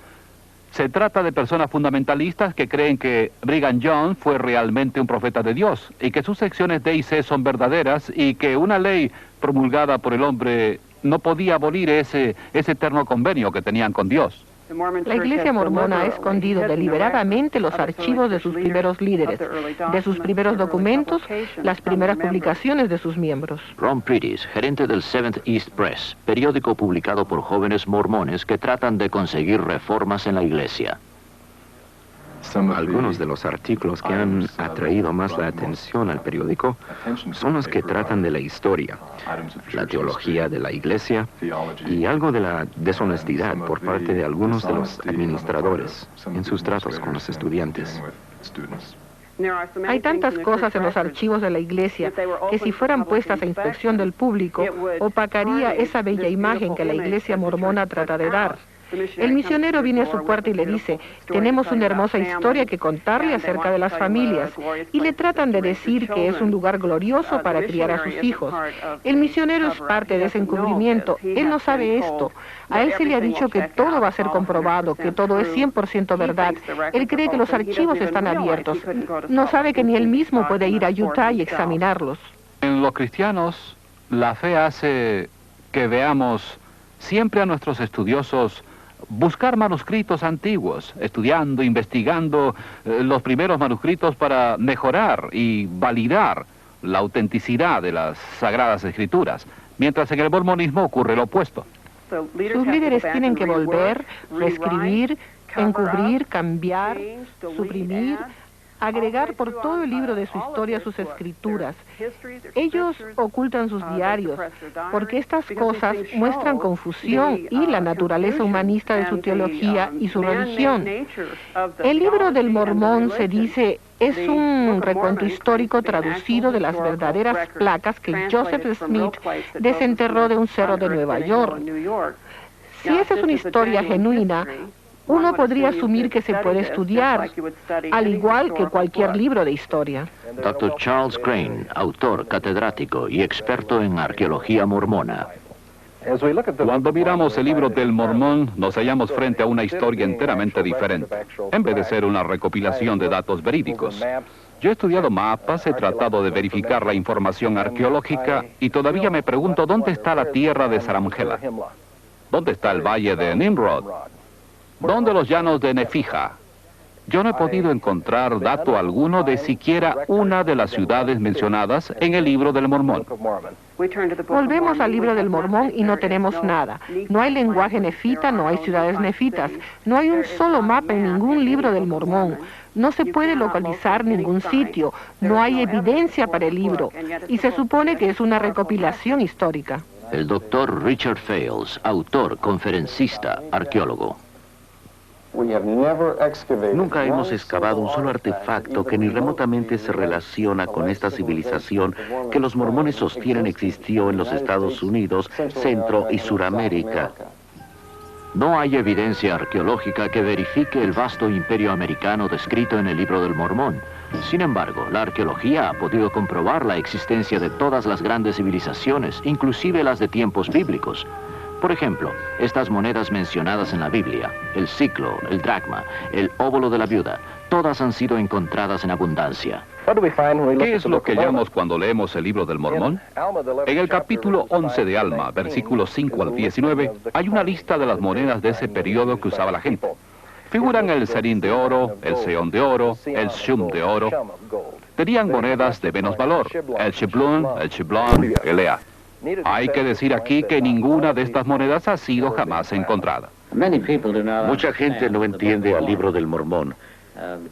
Se trata de personas fundamentalistas que creen que Brigham Young fue realmente un profeta de Dios y que sus secciones D y C son verdaderas y que una ley promulgada por el hombre no podía abolir ese eterno convenio que tenían con Dios. La Iglesia mormona ha escondido deliberadamente los archivos de sus primeros líderes, de sus primeros documentos, las primeras publicaciones de sus miembros. Ron Pritis, gerente del Seventh East Press, periódico publicado por jóvenes mormones que tratan de conseguir reformas en la iglesia. Algunos de los artículos que han atraído más la atención al periódico son los que tratan de la historia, la teología de la iglesia y algo de la deshonestidad por parte de algunos de los administradores en sus tratos con los estudiantes. Hay tantas cosas en los archivos de la iglesia que si fueran puestas a inspección del público, opacaría esa bella imagen que la iglesia mormona trata de dar. El misionero viene a su puerta y le dice, tenemos una hermosa historia que contarle acerca de las familias, y le tratan de decir que es un lugar glorioso para criar a sus hijos. El misionero es parte de ese encubrimiento, él no sabe esto. A él se le ha dicho que todo va a ser comprobado, que todo es 100% verdad. Él cree que los archivos están abiertos. No sabe que ni él mismo puede ir a Utah y examinarlos. En los cristianos, la fe hace que veamos siempre a nuestros estudiosos buscar manuscritos antiguos, estudiando, investigando los primeros manuscritos para mejorar y validar la autenticidad de las Sagradas Escrituras, mientras en el mormonismo ocurre lo opuesto. Sus líderes tienen que volver, reescribir, encubrir, cambiar, suprimir, agregar por todo el libro de su historia sus escrituras. Ellos ocultan sus diarios, porque estas cosas muestran confusión y la naturaleza humanista de su teología y su religión. El libro del Mormón, se dice, es un recuento histórico traducido de las verdaderas placas que Joseph Smith desenterró de un cerro de Nueva York. Si esa es una historia genuina, uno podría asumir que se puede estudiar, al igual que cualquier libro de historia. Dr. Charles Crane, autor, catedrático y experto en arqueología mormona. Cuando miramos el libro del Mormón, nos hallamos frente a una historia enteramente diferente, en vez de ser una recopilación de datos verídicos. Yo he estudiado mapas, he tratado de verificar la información arqueológica y todavía me pregunto dónde está la tierra de Saramgela, dónde está el valle de Nimrod, ¿dónde los llanos de Nefija? Yo no he podido encontrar dato alguno de siquiera una de las ciudades mencionadas en el libro del Mormón. Volvemos al libro del Mormón y no tenemos nada. No hay lenguaje nefita, no hay ciudades nefitas. No hay un solo mapa en ningún libro del Mormón. No se puede localizar ningún sitio. No hay evidencia para el libro. Y se supone que es una recopilación histórica. El doctor Richard Fales, autor, conferencista, arqueólogo. Nunca hemos excavado un solo artefacto que ni remotamente se relaciona con esta civilización que los mormones sostienen existió en los Estados Unidos, Centro y Suramérica. No hay evidencia arqueológica que verifique el vasto imperio americano descrito en el libro del Mormón. Sin embargo, la arqueología ha podido comprobar la existencia de todas las grandes civilizaciones, inclusive las de tiempos bíblicos. Por ejemplo, estas monedas mencionadas en la Biblia, el siclo, el dracma, el óvulo de la viuda, todas han sido encontradas en abundancia. ¿Qué es lo que hallamos cuando leemos el libro del Mormón? En el capítulo 11 de Alma, versículos 5 al 19, hay una lista de las monedas de ese periodo que usaba la gente. Figuran el serín de oro, el seón de oro, el shum de oro. Tenían monedas de menos valor, el shiblon, el ea. Hay que decir aquí que ninguna de estas monedas ha sido jamás encontrada. Mucha gente no entiende al libro del Mormón.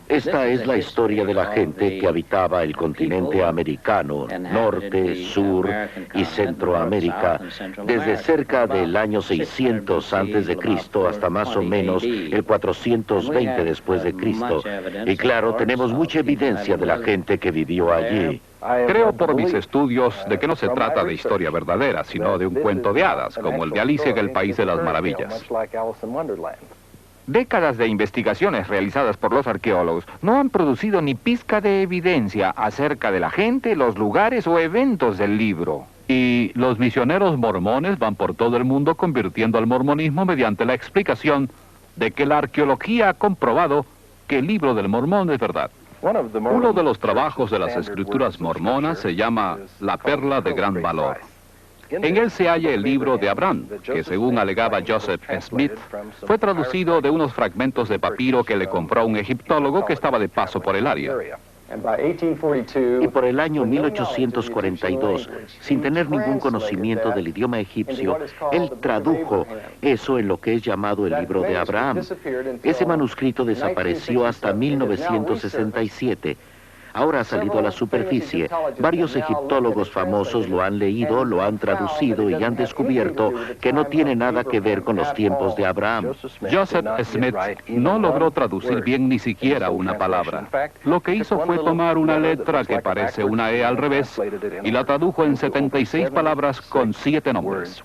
Esta es la historia de la gente que habitaba el continente americano, Norte, Sur y Centroamérica, desde cerca del año 600 a.C. hasta más o menos el 420 después de Cristo. Y claro, tenemos mucha evidencia de la gente que vivió allí. Creo por mis estudios de que no se trata de historia verdadera, sino de un cuento de hadas, como el de Alicia en el País de las Maravillas. Décadas de investigaciones realizadas por los arqueólogos no han producido ni pizca de evidencia acerca de la gente, los lugares o eventos del libro. Y los misioneros mormones van por todo el mundo convirtiendo al mormonismo mediante la explicación de que la arqueología ha comprobado que el libro del Mormón es verdad. Uno de los trabajos de las escrituras mormonas se llama La Perla de Gran Valor. En él se halla el libro de Abraham, que según alegaba Joseph Smith, fue traducido de unos fragmentos de papiro que le compró un egiptólogo que estaba de paso por el área. Y por el año 1842, sin tener ningún conocimiento del idioma egipcio, él tradujo eso en lo que es llamado el libro de Abraham. Ese manuscrito desapareció hasta 1967. Ahora ha salido a la superficie. Varios egiptólogos famosos lo han leído, lo han traducido y han descubierto que no tiene nada que ver con los tiempos de Abraham. Joseph Smith no logró traducir bien ni siquiera una palabra. Lo que hizo fue tomar una letra que parece una E al revés y la tradujo en 76 palabras con 7 nombres.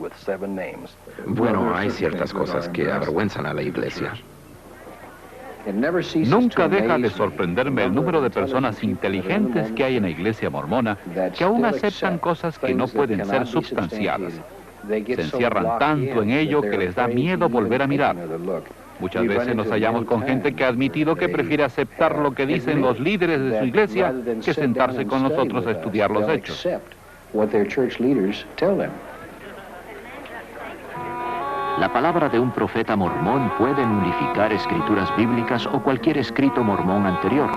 Bueno, hay ciertas cosas que avergüenzan a la iglesia. Nunca deja de sorprenderme el número de personas inteligentes que hay en la iglesia mormona que aún aceptan cosas que no pueden ser sustanciadas. Se encierran tanto en ello que les da miedo volver a mirar. Muchas veces nos hallamos con gente que ha admitido que prefiere aceptar lo que dicen los líderes de su iglesia que sentarse con nosotros a estudiar los hechos. La palabra de un profeta mormón puede nulificar escrituras bíblicas o cualquier escrito mormón anterior,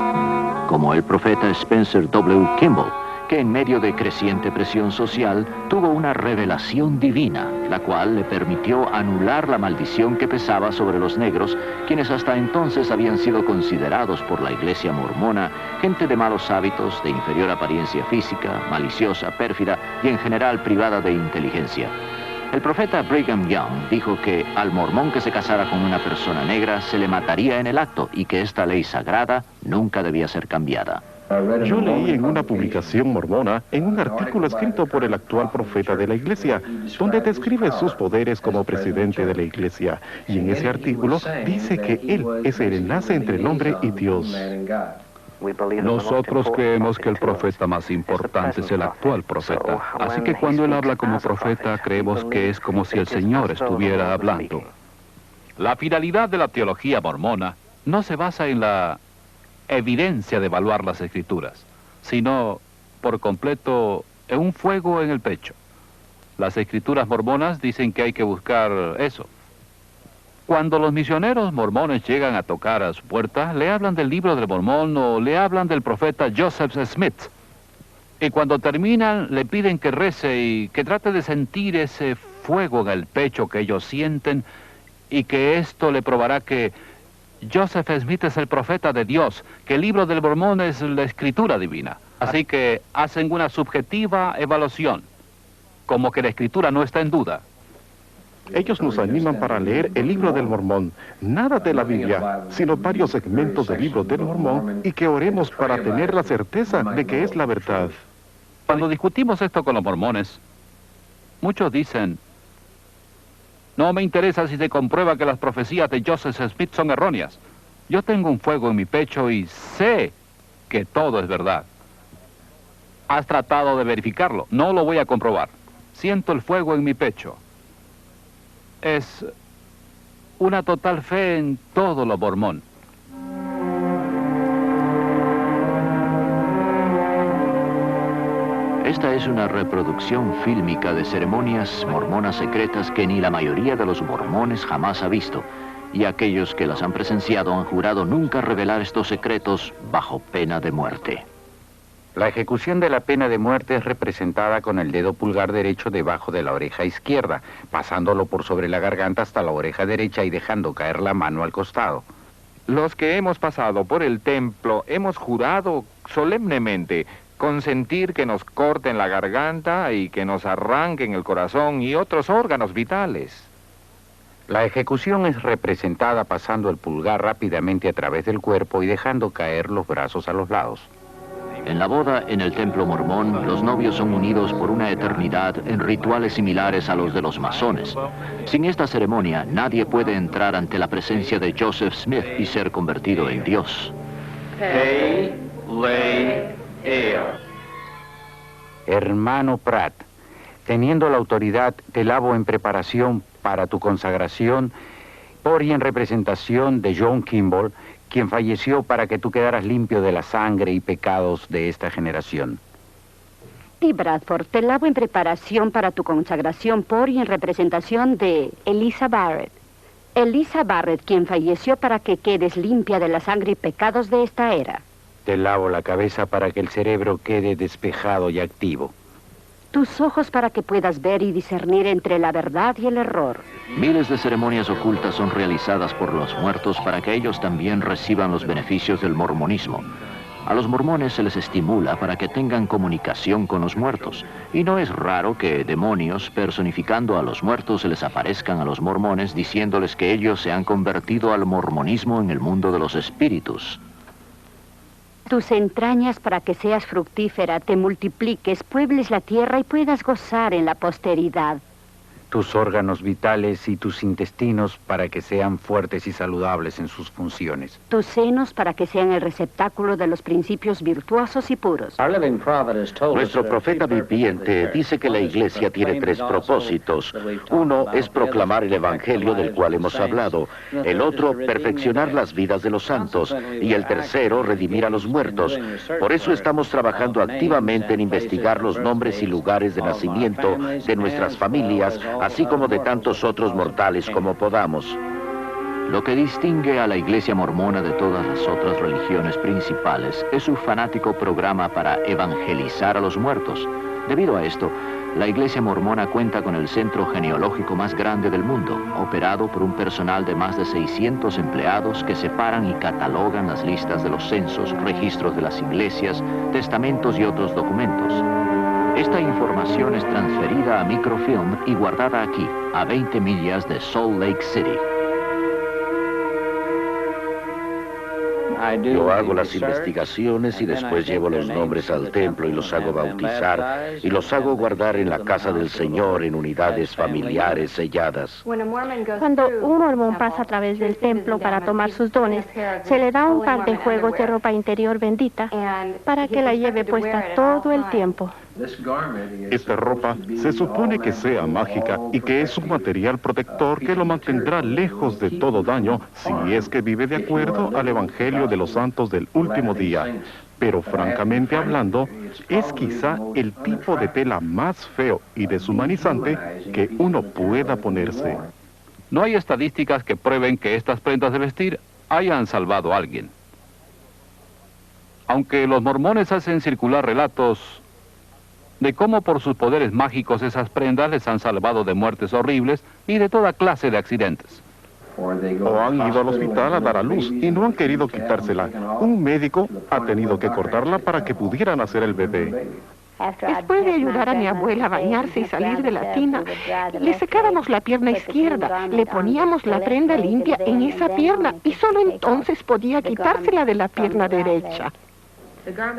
como el profeta Spencer W. Kimball, que en medio de creciente presión social tuvo una revelación divina, la cual le permitió anular la maldición que pesaba sobre los negros, quienes hasta entonces habían sido considerados por la iglesia mormona gente de malos hábitos, de inferior apariencia física, maliciosa, pérfida y en general privada de inteligencia. El profeta Brigham Young dijo que al mormón que se casara con una persona negra se le mataría en el acto y que esta ley sagrada nunca debía ser cambiada. Yo leí en una publicación mormona, en un artículo escrito por el actual profeta de la iglesia, donde describe sus poderes como presidente de la iglesia. Y en ese artículo dice que él es el enlace entre el hombre y Dios. Nosotros creemos que el profeta más importante es el actual profeta. Así que cuando él habla como profeta, creemos que es como si el Señor estuviera hablando. La finalidad de la teología mormona no se basa en la evidencia de evaluar las escrituras, sino por completo en un fuego en el pecho. Las escrituras mormonas dicen que hay que buscar eso. Cuando los misioneros mormones llegan a tocar a su puerta, le hablan del libro del Mormón o le hablan del profeta Joseph Smith. Y cuando terminan, le piden que rece y que trate de sentir ese fuego en el pecho que ellos sienten y que esto le probará que Joseph Smith es el profeta de Dios, que el libro del Mormón es la escritura divina. Así que hacen una subjetiva evaluación, como que la escritura no está en duda. Ellos nos animan para leer el libro del Mormón, nada de la Biblia, sino varios segmentos del libro del Mormón y que oremos para tener la certeza de que es la verdad. Cuando discutimos esto con los mormones, muchos dicen, no me interesa si se comprueba que las profecías de Joseph Smith son erróneas. Yo tengo un fuego en mi pecho y sé que todo es verdad. ¿Has tratado de verificarlo? No lo voy a comprobar. Siento el fuego en mi pecho. Es una total fe en todo lo mormón. Esta es una reproducción fílmica de ceremonias mormonas secretas que ni la mayoría de los mormones jamás ha visto, y aquellos que las han presenciado han jurado nunca revelar estos secretos bajo pena de muerte. La ejecución de la pena de muerte es representada con el dedo pulgar derecho debajo de la oreja izquierda, pasándolo por sobre la garganta hasta la oreja derecha y dejando caer la mano al costado. Los que hemos pasado por el templo hemos jurado solemnemente consentir que nos corten la garganta y que nos arranquen el corazón y otros órganos vitales. La ejecución es representada pasando el pulgar rápidamente a través del cuerpo y dejando caer los brazos a los lados. En la boda en el templo mormón, los novios son unidos por una eternidad en rituales similares a los de los masones. Sin esta ceremonia, nadie puede entrar ante la presencia de Joseph Smith y ser convertido en Dios. Hermano Pratt, teniendo la autoridad, te lavo en preparación para tu consagración por y en representación de John Kimball, quien falleció para que tú quedaras limpio de la sangre y pecados de esta generación. Y Bradford, te lavo en preparación para tu consagración por y en representación de Eliza Barrett. Eliza Barrett, quien falleció para que quedes limpia de la sangre y pecados de esta era. Te lavo la cabeza para que el cerebro quede despejado y activo. Tus ojos para que puedas ver y discernir entre la verdad y el error. Miles de ceremonias ocultas son realizadas por los muertos para que ellos también reciban los beneficios del mormonismo. A los mormones se les estimula para que tengan comunicación con los muertos, y no es raro que demonios personificando a los muertos se les aparezcan a los mormones diciéndoles que ellos se han convertido al mormonismo en el mundo de los espíritus. Tus entrañas para que seas fructífera, te multipliques, puebles la tierra y puedas gozar en la posteridad. Tus órganos vitales y tus intestinos para que sean fuertes y saludables en sus funciones. Tus senos para que sean el receptáculo de los principios virtuosos y puros. Nuestro profeta viviente dice que la iglesia tiene 3 propósitos. Uno es proclamar el evangelio del cual hemos hablado. El otro, perfeccionar las vidas de los santos. Y el tercero, redimir a los muertos. Por eso estamos trabajando activamente en investigar los nombres y lugares de nacimiento de nuestras familias, así como de tantos otros mortales como podamos. Lo que distingue a la Iglesia mormona de todas las otras religiones principales es su fanático programa para evangelizar a los muertos. Debido a esto, la Iglesia mormona cuenta con el centro genealógico más grande del mundo, operado por un personal de más de 600 empleados que separan y catalogan las listas de los censos, registros de las iglesias, testamentos y otros documentos. Esta información es transferida a microfilm y guardada aquí, a 20 millas de Salt Lake City. Yo hago las investigaciones y después llevo los nombres al templo y los hago bautizar y los hago guardar en la casa del Señor en unidades familiares selladas. Cuando un mormón pasa a través del templo para tomar sus dones, se le da un par de juegos de ropa interior bendita para que la lleve puesta todo el tiempo. Esta ropa se supone que sea mágica y que es un material protector que lo mantendrá lejos de todo daño si es que vive de acuerdo al Evangelio de los Santos del último día. Pero francamente hablando, es quizá el tipo de tela más feo y deshumanizante que uno pueda ponerse. No hay estadísticas que prueben que estas prendas de vestir hayan salvado a alguien. Aunque los mormones hacen circular relatos de cómo por sus poderes mágicos esas prendas les han salvado de muertes horribles y de toda clase de accidentes. O han ido al hospital a dar a luz y no han querido quitársela. Un médico ha tenido que cortarla para que pudieran hacer el bebé. Después de ayudar a mi abuela a bañarse y salir de la tina, le secábamos la pierna izquierda, le poníamos la prenda limpia en esa pierna y solo entonces podía quitársela de la pierna derecha.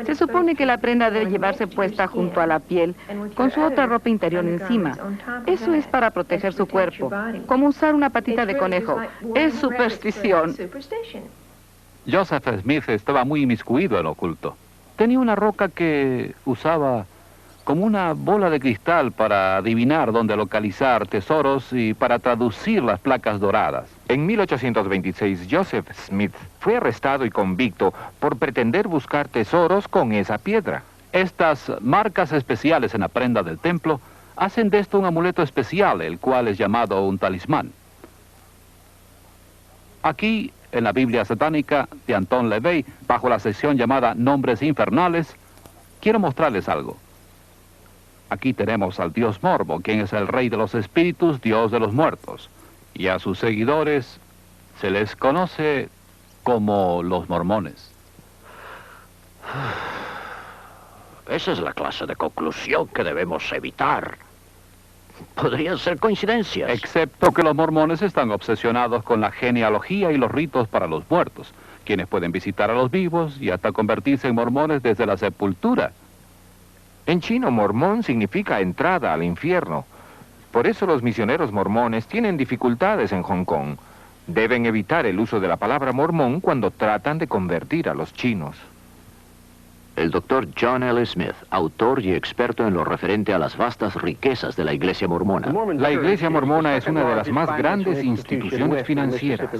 Se supone que la prenda debe llevarse puesta junto a la piel, con su otra ropa interior encima. Eso es para proteger su cuerpo, como usar una patita de conejo. Es superstición. Joseph Smith estaba muy inmiscuido en lo oculto. Tenía una roca que usaba como una bola de cristal para adivinar dónde localizar tesoros y para traducir las placas doradas. En 1826, Joseph Smith fue arrestado y convicto por pretender buscar tesoros con esa piedra. Estas marcas especiales en la prenda del templo hacen de esto un amuleto especial, el cual es llamado un talismán. Aquí, en la Biblia satánica de Anton LaVey, bajo la sección llamada Nombres Infernales, quiero mostrarles algo. Aquí tenemos al dios Morbo, quien es el rey de los espíritus, dios de los muertos. Y a sus seguidores se les conoce como los mormones. Esa es la clase de conclusión que debemos evitar. Podrían ser coincidencias. Excepto que los mormones están obsesionados con la genealogía y los ritos para los muertos, quienes pueden visitar a los vivos y hasta convertirse en mormones desde la sepultura. En chino, mormón significa entrada al infierno. Por eso los misioneros mormones tienen dificultades en Hong Kong. Deben evitar el uso de la palabra mormón cuando tratan de convertir a los chinos. El doctor John L. Smith, autor y experto en lo referente a las vastas riquezas de la Iglesia mormona. La Iglesia mormona es una de las más grandes instituciones financieras.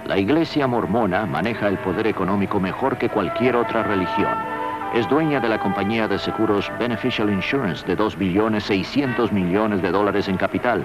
La Iglesia mormona maneja el poder económico mejor que cualquier otra religión. Es dueña de la compañía de seguros Beneficial Insurance de $2.6 billones en capital,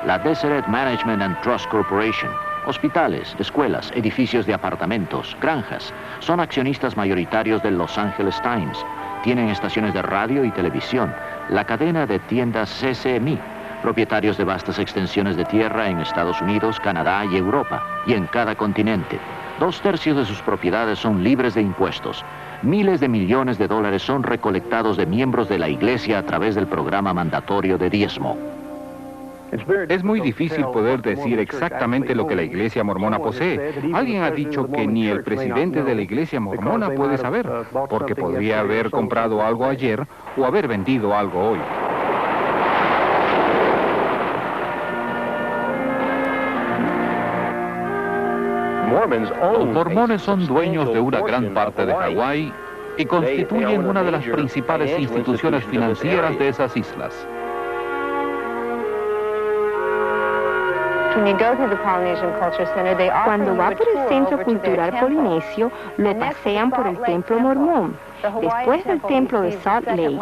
la Deseret Management and Trust Corporation, hospitales, escuelas, edificios de apartamentos, granjas. Son accionistas mayoritarios del Los Angeles Times. Tienen estaciones de radio y televisión, la cadena de tiendas CCMI, propietarios de vastas extensiones de tierra en Estados Unidos, Canadá y Europa, y en cada continente. 2/3 de sus propiedades son libres de impuestos. Miles de millones de dólares son recolectados de miembros de la Iglesia a través del programa mandatorio de diezmo. Es muy difícil poder decir exactamente lo que la Iglesia mormona posee. Alguien ha dicho que ni el presidente de la Iglesia mormona puede saber, porque podría haber comprado algo ayer o haber vendido algo hoy. Los mormones son dueños de una gran parte de Hawái y constituyen una de las principales instituciones financieras de esas islas. Cuando va por el Centro Cultural Polinesio, lo pasean por el Templo Mormón. Después del Templo de Salt Lake,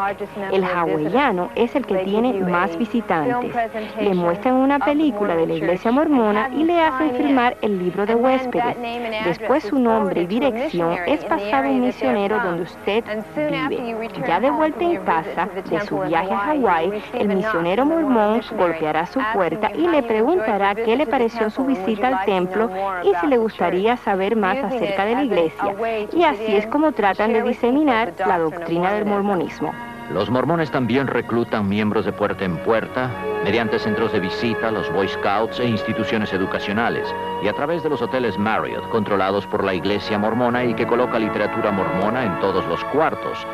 el hawaiano es el que tiene más visitantes. Le muestran una película de la Iglesia mormona y le hacen firmar el libro de huéspedes. Después su nombre y dirección es pasado a un misionero donde usted vive. Ya de vuelta en casa de su viaje a Hawái, el misionero mormón golpeará su puerta y le preguntará qué le pareció su visita al templo y si le gustaría saber más acerca de la iglesia. Y así es como tratan de diseminar la doctrina del mormonismo. Los mormones también reclutan miembros de puerta en puerta, mediante centros de visita, los Boy Scouts e instituciones educacionales, y a través de los hoteles Marriott, controlados por la Iglesia mormona y que coloca literatura mormona en todos los cuartos.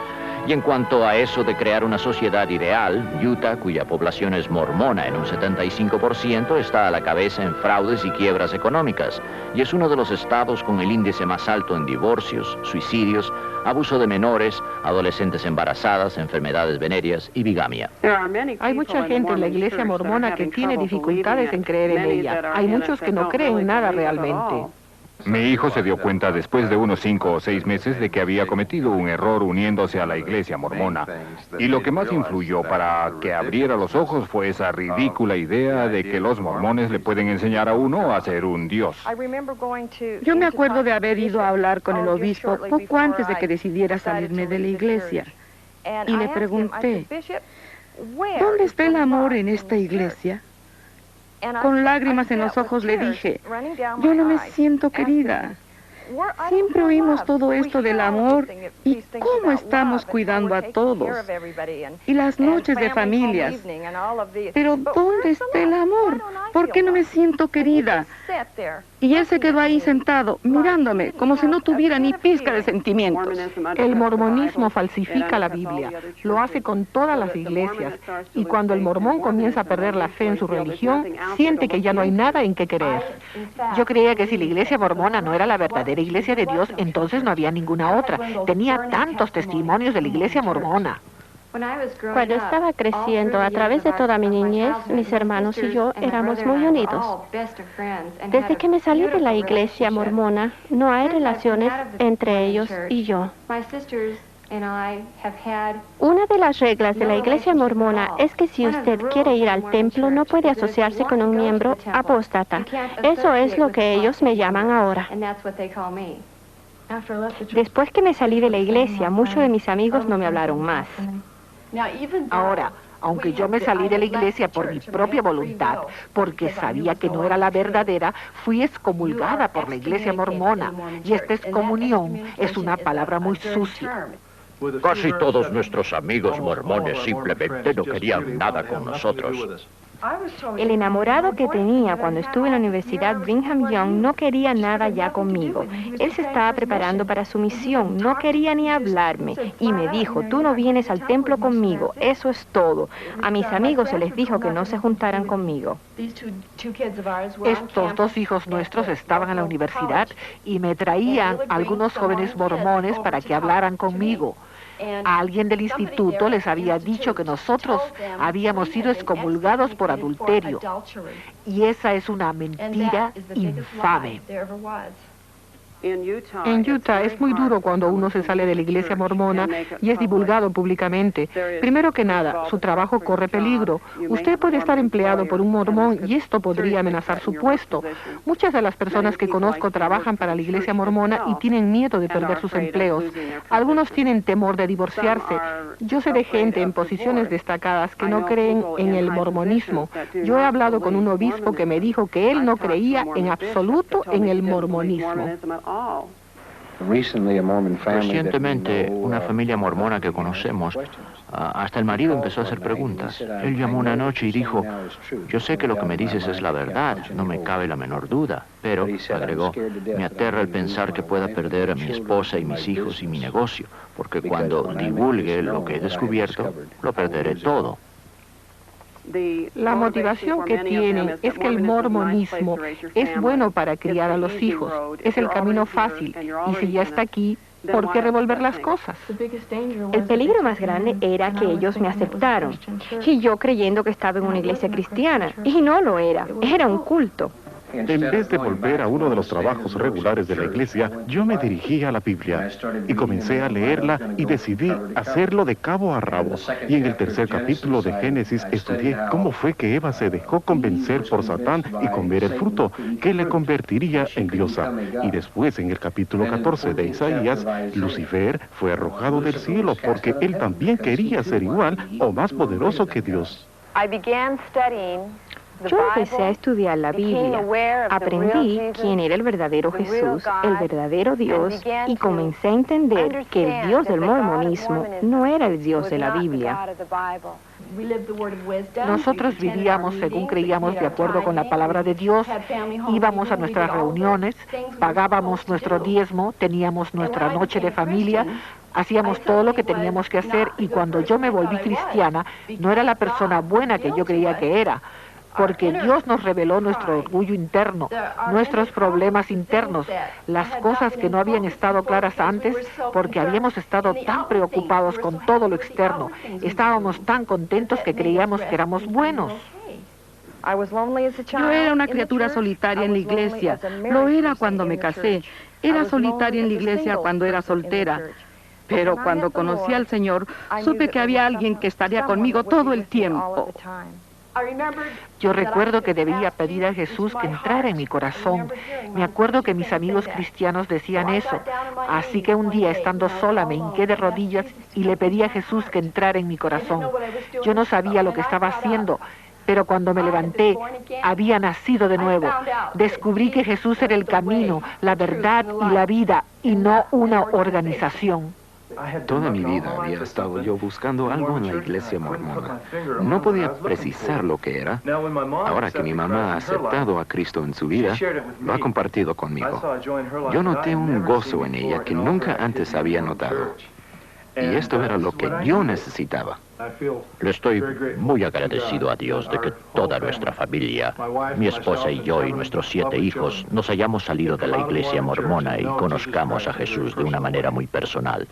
Y en cuanto a eso de crear una sociedad ideal, Utah, cuya población es mormona en un 75%, está a la cabeza en fraudes y quiebras económicas, y es uno de los estados con el índice más alto en divorcios, suicidios, abuso de menores, adolescentes embarazadas, enfermedades venéreas y bigamia. Hay mucha gente en la Iglesia mormona que tiene dificultades en creer en ella. Hay muchos que no creen en nada realmente. Mi hijo se dio cuenta después de unos 5 o 6 meses de que había cometido un error uniéndose a la Iglesia mormona. Y lo que más influyó para que abriera los ojos fue esa ridícula idea de que los mormones le pueden enseñar a uno a ser un dios. Yo me acuerdo de haber ido a hablar con el obispo poco antes de que decidiera salirme de la iglesia. Y le pregunté, ¿dónde está el amor en esta iglesia? Con lágrimas en los ojos le dije, yo no me siento querida. Siempre oímos todo esto del amor y cómo estamos cuidando a todos. Y las noches de familias. Pero ¿dónde está el amor? ¿Por qué no me siento querida? Y él se quedó ahí sentado, mirándome, como si no tuviera ni pizca de sentimientos. El mormonismo falsifica la Biblia, lo hace con todas las iglesias, y cuando el mormón comienza a perder la fe en su religión, siente que ya no hay nada en qué creer. Yo creía que si la iglesia mormona no era la verdadera iglesia de Dios, entonces no había ninguna otra. Tenía tantos testimonios de la iglesia mormona. Cuando estaba creciendo, a través de toda mi niñez, mis hermanos y yo éramos muy unidos. Desde que me salí de la iglesia mormona, no hay relaciones entre ellos y yo. Una de las reglas de la iglesia mormona es que si usted quiere ir al templo, no puede asociarse con un miembro apóstata. Eso es lo que ellos me llaman ahora. Después que me salí de la iglesia, muchos de mis amigos no me hablaron más. Ahora, Aunque yo me salí de la iglesia por mi propia voluntad, porque sabía que no era la verdadera, fui excomulgada por la iglesia mormona. Y esta excomunión es una palabra muy sucia. Casi todos nuestros amigos mormones simplemente no querían nada con nosotros. El enamorado que tenía cuando estuve en la Universidad Brigham Young no quería nada ya conmigo. Él se estaba preparando para su misión, no quería ni hablarme. Y me dijo, tú no vienes al templo conmigo, eso es todo. A mis amigos se les dijo que no se juntaran conmigo. Estos dos hijos nuestros estaban en la universidad y me traían algunos jóvenes mormones para que hablaran conmigo. Alguien del instituto les había dicho que nosotros habíamos sido excomulgados por adulterio. Y esa es una mentira infame. En Utah es muy duro cuando uno se sale de la iglesia mormona y es divulgado públicamente. Primero que nada, su trabajo corre peligro. Usted puede estar empleado por un mormón y esto podría amenazar su puesto. Muchas de las personas que conozco trabajan para la iglesia mormona y tienen miedo de perder sus empleos. Algunos tienen temor de divorciarse. Yo sé de gente en posiciones destacadas que no creen en el mormonismo. Yo he hablado con un obispo que me dijo que él no creía en absoluto en el mormonismo. Recientemente, una familia mormona que conocemos, hasta el marido empezó a hacer preguntas. Él llamó una noche y dijo, yo sé que lo que me dices es la verdad, no me cabe la menor duda, pero, agregó, me aterra el pensar que pueda perder a mi esposa y mis hijos y mi negocio, porque cuando divulgue lo que he descubierto, lo perderé todo. La motivación que tienen es que el mormonismo es bueno para criar a los hijos, es el camino fácil, y si ya está aquí, ¿por qué revolver las cosas? El peligro más grande era que ellos me aceptaron, y yo creyendo que estaba en una iglesia cristiana, y no lo era, era un culto. En vez de volver a uno de los trabajos regulares de la iglesia, yo me dirigí a la Biblia y comencé a leerla y decidí hacerlo de cabo a rabo. Y en el tercer capítulo de Génesis estudié cómo fue que Eva se dejó convencer por Satán y comer el fruto que le convertiría en diosa. Y después en el capítulo 14 de Isaías, Lucifer fue arrojado del cielo porque él también quería ser igual o más poderoso que Dios. Yo empecé a estudiar la Biblia, aprendí quién era el verdadero Jesús, el verdadero Dios, y comencé a entender que el Dios del mormonismo no era el Dios de la Biblia. Nosotros vivíamos según creíamos de acuerdo con la palabra de Dios, íbamos a nuestras reuniones, pagábamos nuestro diezmo, teníamos nuestra noche de familia, hacíamos todo lo que teníamos que hacer y cuando yo me volví cristiana, no era la persona buena que yo creía que era. Porque Dios nos reveló nuestro orgullo interno, nuestros problemas internos, las cosas que no habían estado claras antes, porque habíamos estado tan preocupados con todo lo externo. Estábamos tan contentos que creíamos que éramos buenos. Yo era una criatura solitaria en la iglesia. Lo era cuando me casé. Era solitaria en la iglesia cuando era soltera. Pero cuando conocí al Señor, supe que había alguien que estaría conmigo todo el tiempo. Yo recuerdo que debía pedir a Jesús que entrara en mi corazón. Me acuerdo que mis amigos cristianos decían eso. Así que un día, estando sola, me hinqué de rodillas y le pedí a Jesús que entrara en mi corazón. Yo no sabía lo que estaba haciendo, pero cuando me levanté, había nacido de nuevo. Descubrí que Jesús era el camino, la verdad y la vida, y no una organización. Toda mi vida había estado yo buscando algo en la iglesia mormona. No podía precisar lo que era. Ahora que mi mamá ha aceptado a Cristo en su vida, lo ha compartido conmigo. Yo noté un gozo en ella que nunca antes había notado. Y esto era lo que yo necesitaba. Le estoy muy agradecido a Dios de que toda nuestra familia, mi esposa y yo y nuestros 7 hijos, nos hayamos salido de la iglesia mormona y conozcamos a Jesús de una manera muy personal.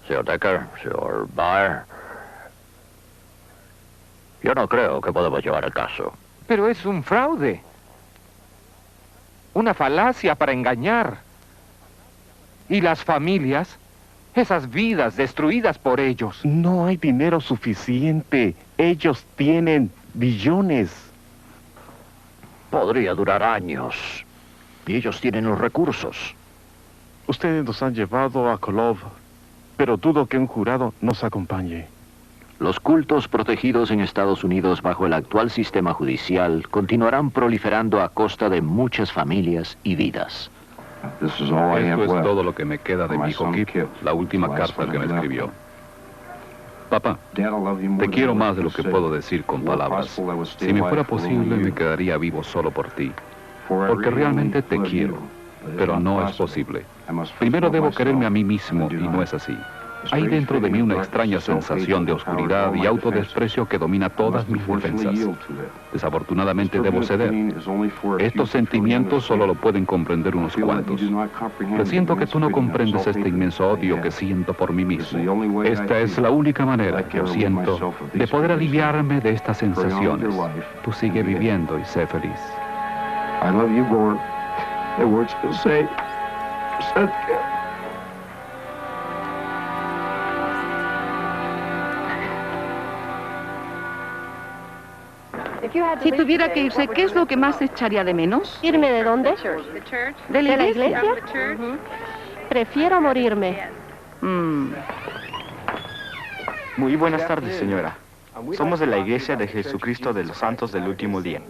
Señor Decker, señor Baer, yo no creo que podamos llevar el caso. Pero es un fraude. Una falacia para engañar. Y las familias, esas vidas destruidas por ellos. No hay dinero suficiente. Ellos tienen billones. Podría durar años. Y ellos tienen los recursos. Ustedes nos han llevado a Kolob, pero dudo que un jurado nos acompañe. Los cultos protegidos en Estados Unidos bajo el actual sistema judicial continuarán proliferando a costa de muchas familias y vidas. Esto es todo lo que me queda de mi hijo Kip, la última carta que me escribió. Papá, te quiero más de lo que puedo decir con palabras. Si me fuera posible, me quedaría vivo solo por ti. Porque realmente te quiero, pero no es posible. Primero debo quererme a mí mismo y no es así. Hay dentro de mí una extraña sensación de oscuridad y autodesprecio que domina todas mis defensas. Desafortunadamente debo ceder. Estos sentimientos solo lo pueden comprender unos cuantos. Presiento que tú no comprendes este inmenso odio que siento por mí mismo. Esta es la única manera, yo siento, de poder aliviarme de estas sensaciones. Tú sigue viviendo y sé feliz. I love you, Gord. The words to say. Si tuviera que irse, ¿qué es lo que más echaría de menos? ¿Irme de dónde? ¿De la iglesia? Prefiero morirme. Muy buenas tardes, señora. Somos de la Iglesia de Jesucristo de los Santos del Último Día.